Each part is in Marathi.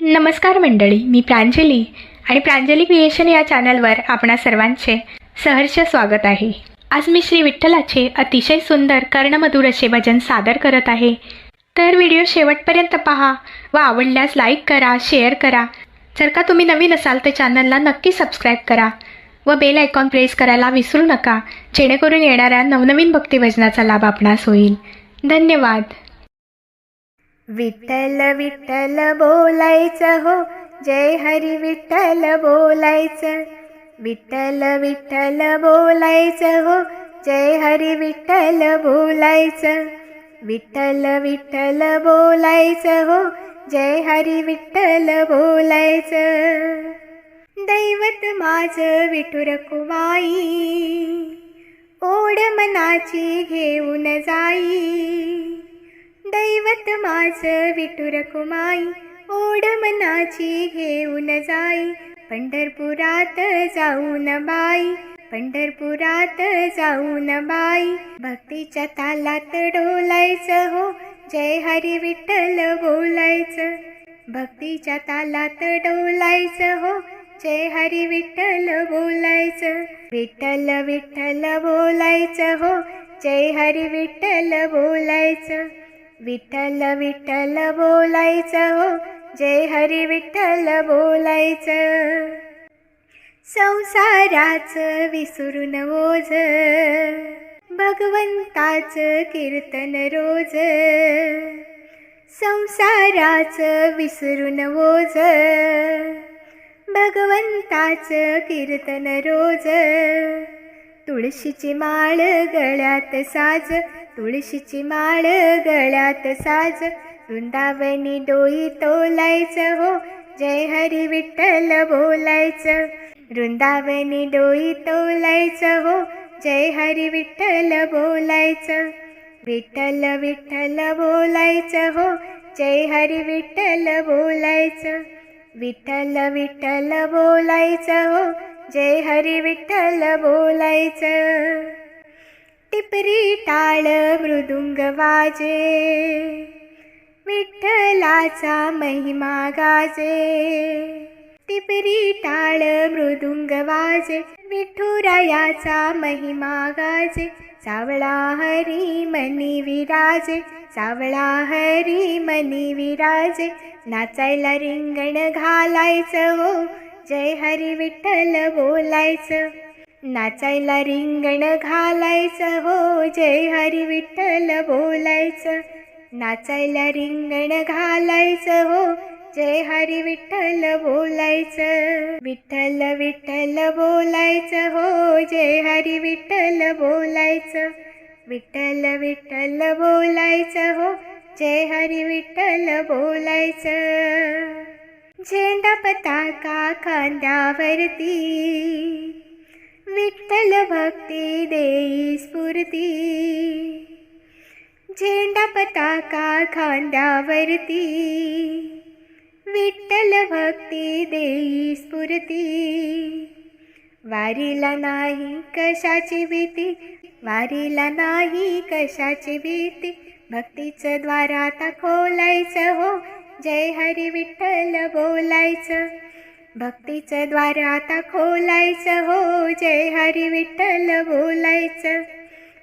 नमस्कार मंडळी, मी प्रांजली आणि प्रांजली क्रिएशन या चॅनलवर आपणा सर्वांचे सहर्ष स्वागत आहे। आज मी श्री विठ्ठलाचे अतिशय सुंदर कर्णमधुर असे भजन सादर करत आहे। तर व्हिडिओ शेवटपर्यंत पहा व आवडल्यास लाईक करा, शेअर करा। जर का तुम्ही नवीन असाल तर चॅनलला नक्की सबस्क्राईब करा व बेल आयकॉन प्रेस करायला विसरू नका, जेणेकरून येणाऱ्या नवनवीन भक्ती भजनाचा लाभ आपणास होईल। धन्यवाद। विठ्ठल विठ्ठल बोलायचं हो, जय हरी विठ्ठल बोलायचं। विठ्ठल विठ्ठल बोलायचं हो, जय हरी विठ्ठल बोलायचं। विठ्ठल विठ्ठल बोलायचं हो, जय हरी विठ्ठल बोलायचं। दैवत माझं विठुर कुमाई, ओढ मनाची घेऊन जाई। दैवत माझं विठुर कुमाई, ओढ मनाची घेऊन जाई। पंढरपुरात जाऊन बाई, पंढरपुरात जाऊन बाई। भक्तीच्या तालात डोलायचं हो, जय हरी विठ्ठल बोलायचं। भक्तीच्या तालात डोलायचं हो, जय हरी विठ्ठल बोलायचं। विठ्ठल विठ्ठल बोलायचं हो, जय हरी विठ्ठल बोलायचं। विठ्ठल विठ्ठल बोलायचं हो, जय हरी विठ्ठल बोलायचं। संसाराचं विसरून ओझ, भगवंताचं कीर्तन रोज। संसाराचं विसरून ओझ, भगवंताचं कीर्तन रोज। तुळशीची माळ गळ्यात साज, तुळशीची माळ गळ्यात साज। वृंदावनी डोई तोलायचं हो, जय हरी विठ्ठल बोलायचं। वृंदावनी डोई तोलायचं हो, जय हरी विठ्ठल बोलायचं। विठ्ठल विठ्ठल बोलायचं हो, जय हरी विठ्ठल बोलायचं। विठ्ठल विठ्ठल बोलायचं हो, जय हरी विठ्ठल बोलायचं। टिपरी टाळ मृदुंग वाजे, विठ्ठलाचा महिमा गाजे। टिपरी टाळ मृदुंग वाजे, विठुरायाचा महिमा गाजे। सावळा हरी मनी विराजे, सावळा हरी मनी विराजे। नाचायला रिंगण घालायचं हो, जय हरी विठ्ठल बोलायचं। नाचायला रिंगण घालायचं हो, जय हरी विठ्ठल बोलायचं। नाचायला रिंगण घालायचं हो, जय हरी विठ्ठल बोलायचं। विठ्ठल विठ्ठल बोलायचं हो, जय हरी विठ्ठल बोलायचं। विठ्ठल विठ्ठल बोलायचं हो, जय हरी विठ्ठल बोलायचं। झेंडा पताका खांद्यावरती, विठ्ठल भक्ती देई स्फूर्ती। झेंडा पताका खांद्यावरती, विठ्ठल भक्ती देई स्फूर्ती। वारीला नाही कशाची भीती, वारीला नाही कशाची भीती। भक्तीचं द्वार आता खोलायचं हो, जय हरी विठ्ठल बोलायचं। भक्तीचं द्वार आता खोलायचं हो, जय हरी विठ्ठल बोलायचं।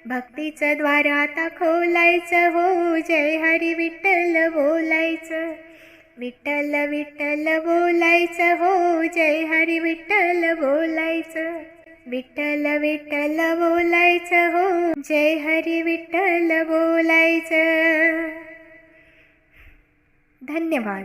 भक्तीचं द्वार आता खोलायचं हो, जय हरी विठ्ठल बोलायचं। विठ्ठल विठ्ठल बोलायचं हो, जय हरी विठ्ठल बोलायचं। विठ्ठल विठ्ठल बोलायचं हो, जय हरी विठ्ठल बोलायचं। धन्यवाद।